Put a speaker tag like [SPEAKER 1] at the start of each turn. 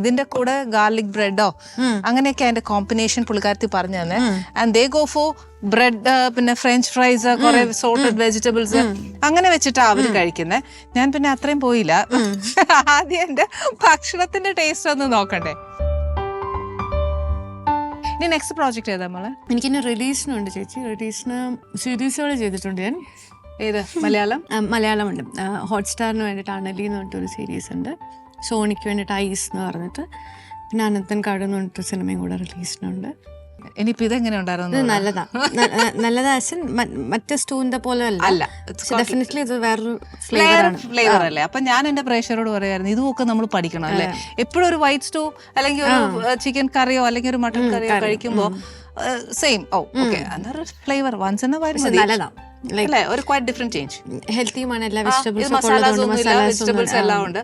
[SPEAKER 1] ഇതിന്റെ കൂടെ ഗാർലിക് ബ്രെഡോ അങ്ങനെയൊക്കെ അതിന്റെ കോമ്പിനേഷൻ പുള്ളിക്കാരത്തി പറഞ്ഞു തന്നെ. And they go for bread, പിന്നെ ഫ്രഞ്ച് ഫ്രൈസ്, കുറെ സോർട്ടഡ് വെജിറ്റബിൾസ് അങ്ങനെ വെച്ചിട്ടാ അവര് കഴിക്കുന്നത്. ഞാൻ പിന്നെ അത്രയും പോയില്ല. ആദ്യം എന്റെ ഭക്ഷണത്തിന്റെ ടേസ്റ്റ് ഒന്ന് നോക്കണ്ടേ. ഇനി നെക്സ്റ്റ് പ്രോജക്റ്റ് ഏതാ നമ്മള്?
[SPEAKER 2] എനിക്കിനി റിലീസിനുണ്ട് ചേച്ചി. റിലീസിന് സീരീസുകൾ ചെയ്തിട്ടുണ്ട് ഞാൻ.
[SPEAKER 1] ഏത്? മലയാളം?
[SPEAKER 2] മലയാളമുണ്ട്. ഹോട്ട്സ്റ്റാറിന് വേണ്ടിയിട്ട് അണലി എന്ന് പറഞ്ഞിട്ടൊരു സീരീസ് ഉണ്ട്. സോണിക്ക് വേണ്ടിയിട്ട് ഐസ് എന്ന് പറഞ്ഞിട്ട്, പിന്നെ അനന്തൻ കാട് എന്ന് പറഞ്ഞിട്ട് സിനിമയും കൂടെ റിലീസിനുണ്ട്.
[SPEAKER 1] ഇനിയിപ്പോ ഇതെങ്ങനെ ഉണ്ടായിരുന്നു?
[SPEAKER 2] നല്ലതാ. നല്ലതാ. മറ്റേ സ്റ്റൂവിന്റെ പോലെ അല്ല. ഡെഫിനറ്റ്ലി ഇത് വേറൊരു
[SPEAKER 1] ഫ്ലേവർ അല്ലേ. അപ്പൊ ഞാൻ എന്റെ പ്രേക്ഷകരോട് പറയായിരുന്നു, ഇതുമൊക്കെ നമ്മൾ പഠിക്കണം അല്ലേ. എപ്പോഴും ഒരു വൈറ്റ് സ്റ്റൂ അല്ലെങ്കിൽ ഒരു ചിക്കൻ കറിയോ അല്ലെങ്കിൽ ഒരു മട്ടൺ കറിയോ കഴിക്കുമ്പോ സെയിം ഓക്കെ അതൊരു flavour once in a while
[SPEAKER 2] നല്ലതാ.
[SPEAKER 1] അല്ലേ, ഒരു ക്വൈറ്റ് ഡിഫറെന്റ് ചേഞ്ച്.
[SPEAKER 2] ഹെൽത്തിയുമാണ്. എല്ലാ
[SPEAKER 1] വെജിറ്റബിൾസ് എല്ലാം ഉണ്ട്.